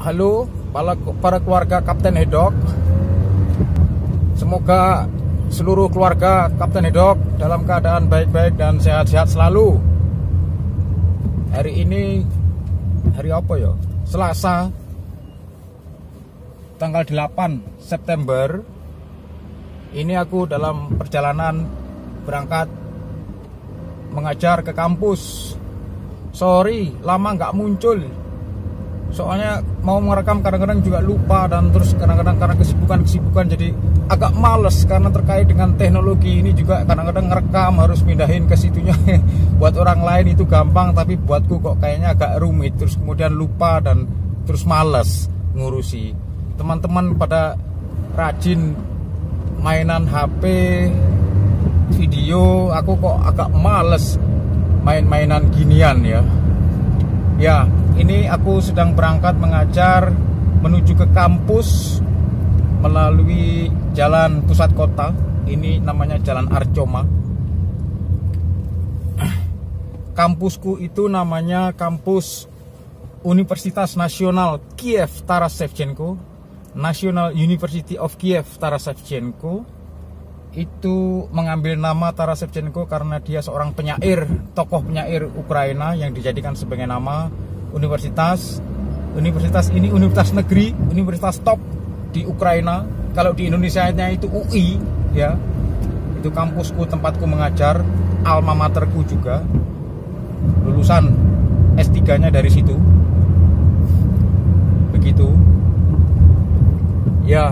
Halo para keluarga Kapten Hedok. Semoga seluruh keluarga Kapten Hedok dalam keadaan baik-baik dan sehat-sehat selalu. Hari ini hari apa ya? Selasa tanggal 8 September. Ini aku dalam perjalanan berangkat mengajar ke kampus. Sorry, lama nggak muncul. Soalnya mau merekam kadang-kadang juga lupa, dan terus kadang-kadang karena kesibukan jadi agak males karena terkait dengan teknologi ini juga kadang-kadang ngerekam harus pindahin ke situnya. Buat orang lain itu gampang, tapi buatku kok kayaknya agak rumit, terus kemudian lupa dan terus males ngurusi. Teman-teman pada rajin mainan HP, video, aku kok agak males main-mainan ginian ya. Ya, ini aku sedang berangkat mengajar menuju ke kampus melalui jalan pusat kota. Ini namanya Jalan Arjoma. Kampusku itu namanya Kampus Universitas Nasional Kiev Taras Shevchenko, National University of Kiev Taras Shevchenko. Itu mengambil nama Taras Shevchenko karena dia seorang penyair, tokoh penyair Ukraina yang dijadikan sebagai nama universitas. Universitas ini universitas negeri, universitas top di Ukraina. Kalau di Indonesia-nya itu UI ya. Itu kampusku, tempatku mengajar, alma materku juga. Lulusan S3-nya dari situ. Begitu. Ya,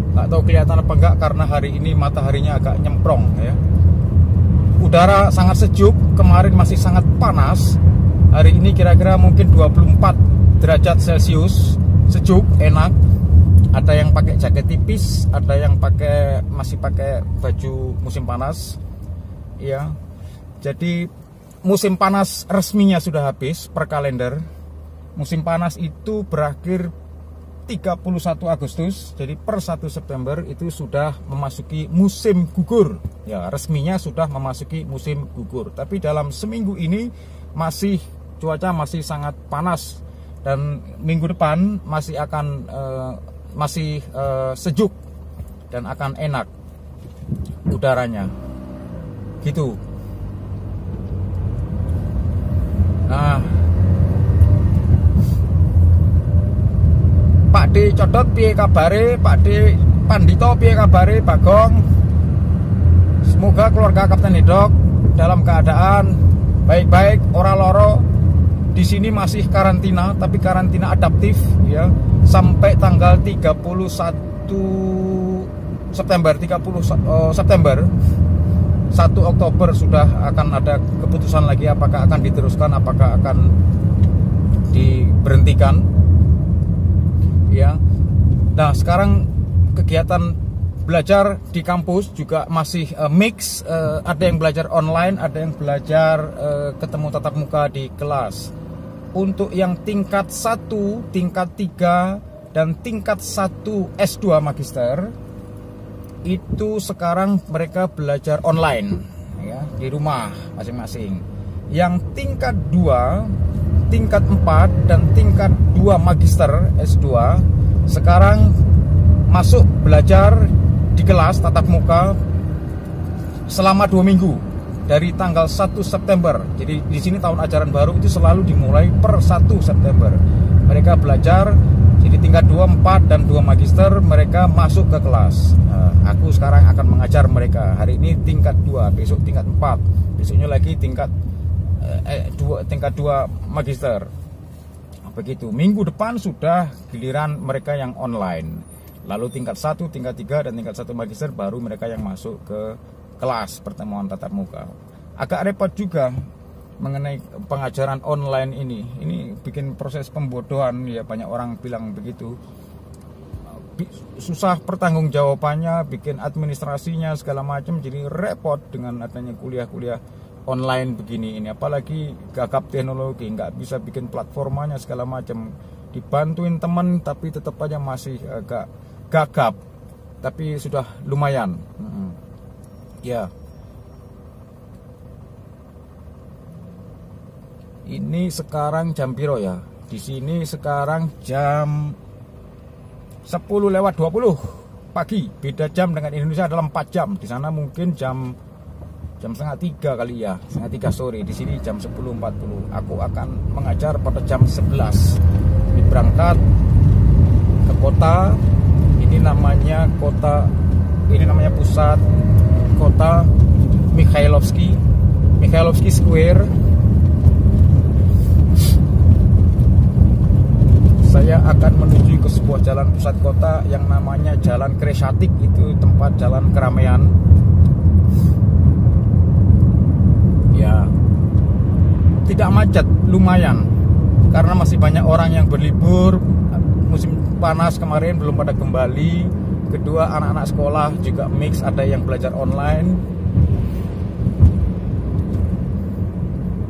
nggak tahu kelihatan apa enggak karena hari ini mataharinya agak nyemprong ya. Udara sangat sejuk, kemarin masih sangat panas. Hari ini kira-kira mungkin 24 derajat Celcius, sejuk, enak. Ada yang pakai jaket tipis, ada yang masih pakai baju musim panas. Ya. Jadi musim panas resminya sudah habis per kalender. Musim panas itu berakhir 31 Agustus, jadi per 1 September itu sudah memasuki musim gugur. Ya, resminya sudah memasuki musim gugur. Tapi dalam seminggu ini cuaca masih sangat panas, dan minggu depan masih akan sejuk dan akan enak udaranya. Gitu. Nah, Pak D Codot piye kabare, Pak D Pandito piye kabare, Bagong. Semoga keluarga Kapten Hedok dalam keadaan baik-baik, ora loro. Di sini masih karantina, tapi karantina adaptif ya, sampai tanggal 31 September. 1 Oktober sudah akan ada keputusan lagi apakah akan diteruskan, apakah akan diberhentikan. Ya. Nah, sekarang kegiatan belajar di kampus juga masih mix, ada yang belajar online, ada yang belajar ketemu tatap muka di kelas. Untuk yang tingkat 1, tingkat 3 dan tingkat 1 S2 Magister itu sekarang mereka belajar online ya, di rumah masing-masing. Yang tingkat 2, tingkat 4 dan tingkat 2 Magister S2 sekarang masuk belajar di kelas tatap muka selama 2 minggu dari tanggal 1 September. Jadi di sini tahun ajaran baru itu selalu dimulai per 1 September. Mereka belajar jadi tingkat 2, 4 dan 2 Magister mereka masuk ke kelas. Nah, aku sekarang akan mengajar mereka. Hari ini tingkat 2, besok tingkat 4, besoknya lagi tingkat 2 Magister. Begitu. Minggu depan sudah giliran mereka yang online. Lalu tingkat 1, tingkat 3 dan tingkat 1 Magister baru mereka yang masuk ke kelas pertemuan tatap muka. Agak repot juga mengenai pengajaran online ini. Ini bikin proses pembodohan ya, banyak orang bilang begitu. Susah pertanggungjawabannya, bikin administrasinya segala macam, jadi repot dengan adanya kuliah-kuliah online begini ini. Apalagi gagap teknologi, nggak bisa bikin platformanya segala macam. Dibantuin temen tapi tetap aja masih agak gagap. Tapi sudah lumayan. Ya. Ini sekarang jam piro ya? Di sini sekarang jam 10:20 pagi. Beda jam dengan Indonesia adalah 4 jam. Di sana mungkin jam 2:30 kali ya, 2:30 sore. Di sini jam 10:40. Aku akan mengajar pada jam 11. Ini berangkat ke kota. Ini namanya pusat kota Mikhailovsky Square. Saya akan menuju ke sebuah jalan pusat kota yang namanya Jalan Kreshatik. Itu tempat jalan keramaian. Ya, tidak macet, lumayan, karena masih banyak orang yang berlibur. Musim panas kemarin belum pada kembali. Kedua, anak-anak sekolah juga mix, ada yang belajar online.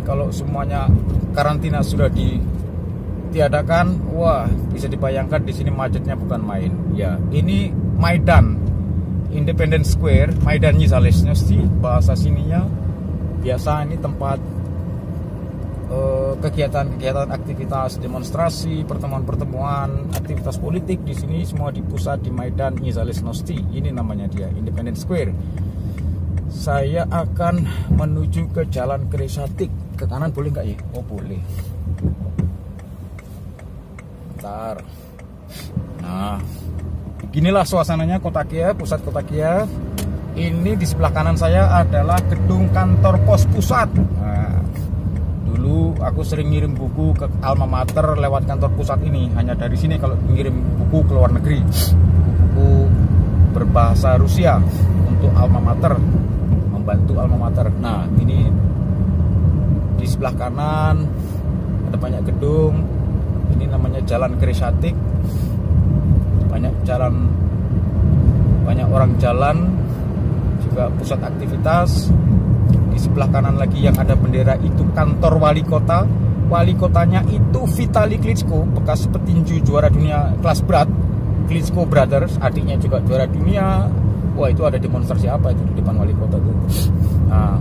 Kalau semuanya karantina sudah ditiadakan, wah, bisa dibayangkan di sini macetnya bukan main. Ya, ini Maidan Independence Square, Maidan Niezależności bahasa sininya. Biasa ini tempat kegiatan-kegiatan, aktivitas demonstrasi, pertemuan-pertemuan, aktivitas politik di sini semua dipusat di Maidan Niezależności. Ini namanya dia, Independence Square. Saya akan menuju ke Jalan Kreshatik. Ke kanan boleh nggak ya? Oh boleh. Bentar. Nah, beginilah suasananya kota Kiev, pusat kota Kiev. Ini di sebelah kanan saya adalah gedung kantor pos pusat. Nah, dulu aku sering ngirim buku ke alma mater lewat kantor pusat ini. Hanya dari sini kalau ngirim buku ke luar negeri, buku berbahasa Rusia untuk alma mater, membantu alma mater. Nah, ini di sebelah kanan ada banyak gedung. Ini namanya Jalan Kreshatik. Banyak orang jalan, juga pusat aktivitas. Di sebelah kanan lagi yang ada bendera itu kantor wali kota. Wali kotanya itu Vitali Klitschko, bekas petinju juara dunia kelas berat, Klitschko Brothers. Adiknya juga juara dunia. Wah, itu ada demonstrasi apa itu di depan wali kota itu. Nah,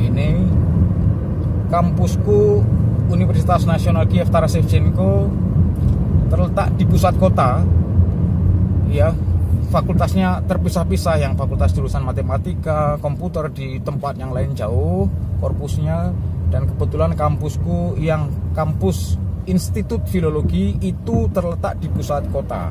ini kampusku, Universitas Nasional Kiev Taras Shevchenko, terletak di pusat kota. Ya, fakultasnya terpisah-pisah, yang fakultas jurusan matematika, komputer di tempat yang lain jauh korpusnya. Dan kebetulan kampusku yang kampus Institut Filologi itu terletak di pusat kota.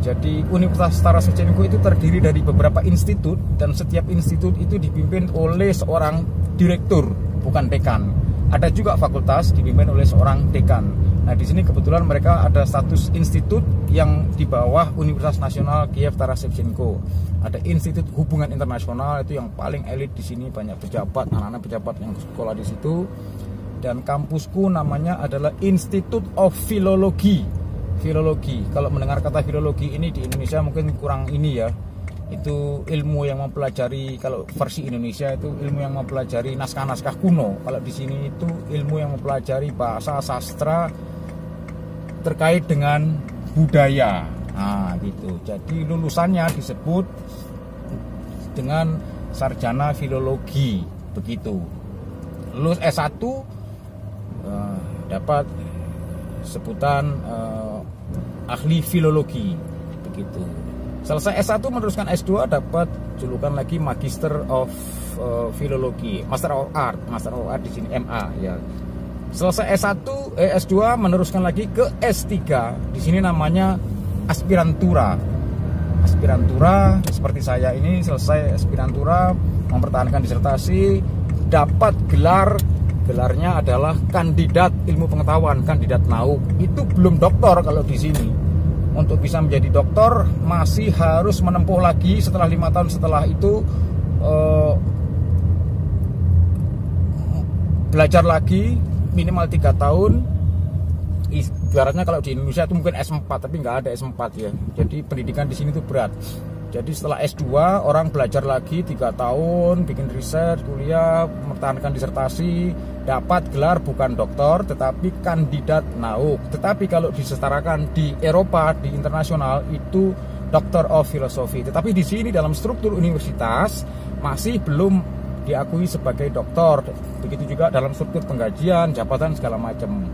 Jadi Universitas Taras Shevchenko itu terdiri dari beberapa institut, dan setiap institut itu dipimpin oleh seorang direktur, bukan dekan. Ada juga fakultas dipimpin oleh seorang dekan. Nah, di sini kebetulan mereka ada status institut yang di bawah Universitas Nasional Kiev Taras Shevchenko. Ada Institut Hubungan Internasional, itu yang paling elit di sini, banyak pejabat, anak-anak pejabat yang sekolah di situ. Dan kampusku namanya adalah Institute of Philology. Filologi. Kalau mendengar kata filologi ini di Indonesia mungkin kurang ini ya. Itu ilmu yang mempelajari, kalau versi Indonesia itu ilmu yang mempelajari naskah-naskah kuno. Kalau di sini itu ilmu yang mempelajari bahasa, sastra terkait dengan budaya. Nah, gitu. Jadi lulusannya disebut dengan sarjana filologi, begitu. Lulus S1 dapat sebutan ahli filologi, begitu. Selesai S1 meneruskan S2 dapat julukan lagi Magister of Filologi, Master of Art di sini MA ya. Selesai S2 meneruskan lagi ke S3. Di sini namanya aspirantura. Aspirantura seperti saya ini selesai aspirantura, mempertahankan disertasi, dapat gelarnya adalah kandidat ilmu pengetahuan, kandidat nauk. Itu belum doktor kalau di sini. Untuk bisa menjadi doktor masih harus menempuh lagi setelah 5 tahun setelah itu, belajar lagi minimal 3 tahun. Ibaratnya kalau di Indonesia itu mungkin S4, tapi nggak ada S4 ya. Jadi pendidikan di sini tuh berat. Jadi setelah S2 orang belajar lagi 3 tahun, bikin riset, kuliah, mempertahankan disertasi, dapat gelar bukan doktor tetapi kandidat nauk. Tetapi kalau disetarakan di Eropa, di internasional itu Doctor of Philosophy. Tetapi di sini dalam struktur universitas masih belum diakui sebagai doktor. Begitu juga dalam struktur penggajian, jabatan segala macam.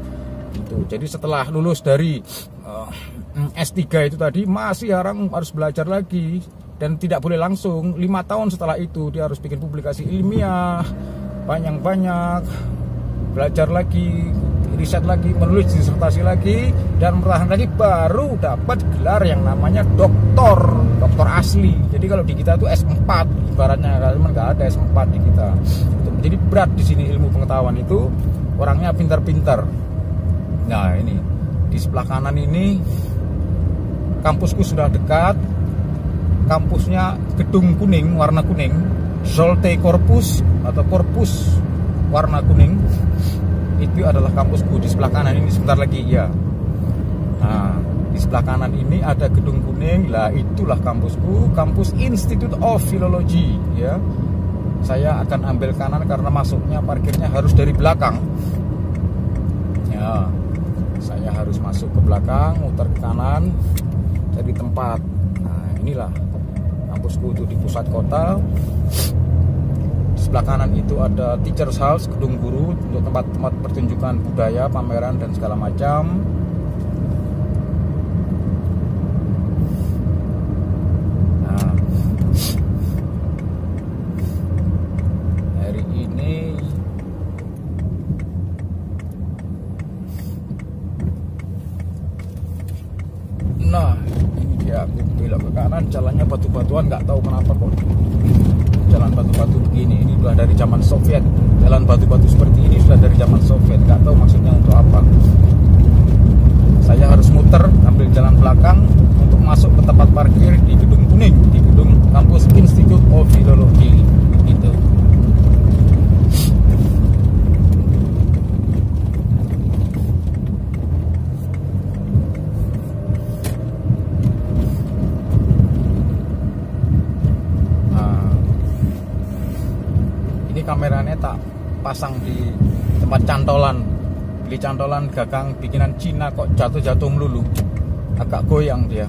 Itu. Jadi setelah lulus dari S3 itu tadi masih harus belajar lagi dan tidak boleh langsung. 5 tahun setelah itu dia harus bikin publikasi ilmiah banyak-banyak, belajar lagi, riset lagi, menulis disertasi lagi, dan bertahan lagi baru dapat gelar yang namanya doktor asli. Jadi kalau di kita itu S4 ibaratnya, kalau nggak ada S4 di kita. Jadi berat di sini ilmu pengetahuan itu, orangnya pintar-pintar. Nah ini di sebelah kanan ini kampusku sudah dekat. Kampusnya gedung kuning, warna kuning, Zolte Corpus atau Corpus warna kuning. Itu adalah kampusku di sebelah kanan ini, sebentar lagi ya. Nah di sebelah kanan ini ada gedung kuning, lah itulah kampusku, kampus Institute of Philology ya. Saya akan ambil kanan karena masuknya parkirnya harus dari belakang ya. Saya harus masuk ke belakang, muter ke kanan, cari tempat. Nah inilah kampusku itu di pusat kota. Di sebelah kanan itu ada Teachers House, gedung guru untuk tempat-tempat pertunjukan budaya, pameran dan segala macam. Nah, hari ini ini dia, aku belok ke kanan, jalannya batu-batuan, nggak tahu kenapa kok jalan batu-batu begini. Ini sudah dari zaman Soviet, jalan batu-batu seperti ini sudah dari zaman Soviet, nggak tahu maksudnya untuk apa. Saya harus muter ambil jalan belakang untuk masuk ke tempat parkir di gedung kuning, di gedung kampus Institute of Philology gitu. Kameranya tak pasang di tempat cantolan, beli cantolan gagang bikinan Cina kok jatuh-jatuh melulu, agak goyang dia.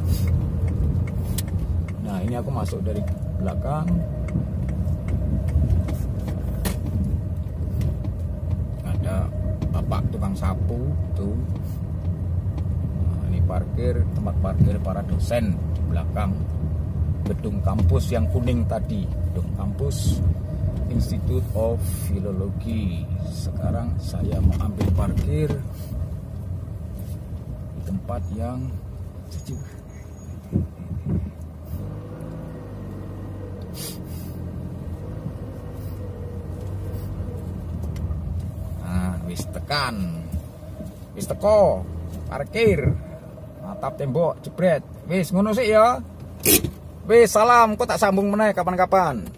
Nah ini aku masuk dari belakang, ada bapak tukang sapu tuh. Nah, ini parkir, tempat parkir para dosen di belakang gedung kampus yang kuning tadi, gedung kampus Institute of Philology. Sekarang saya mau ambil parkir di tempat yang sejuk. Nah, wis tekan, wis teko, parkir, natap tembok, jebret, wis ngono sih ya. Wis salam, kok tak sambung meneh kapan-kapan.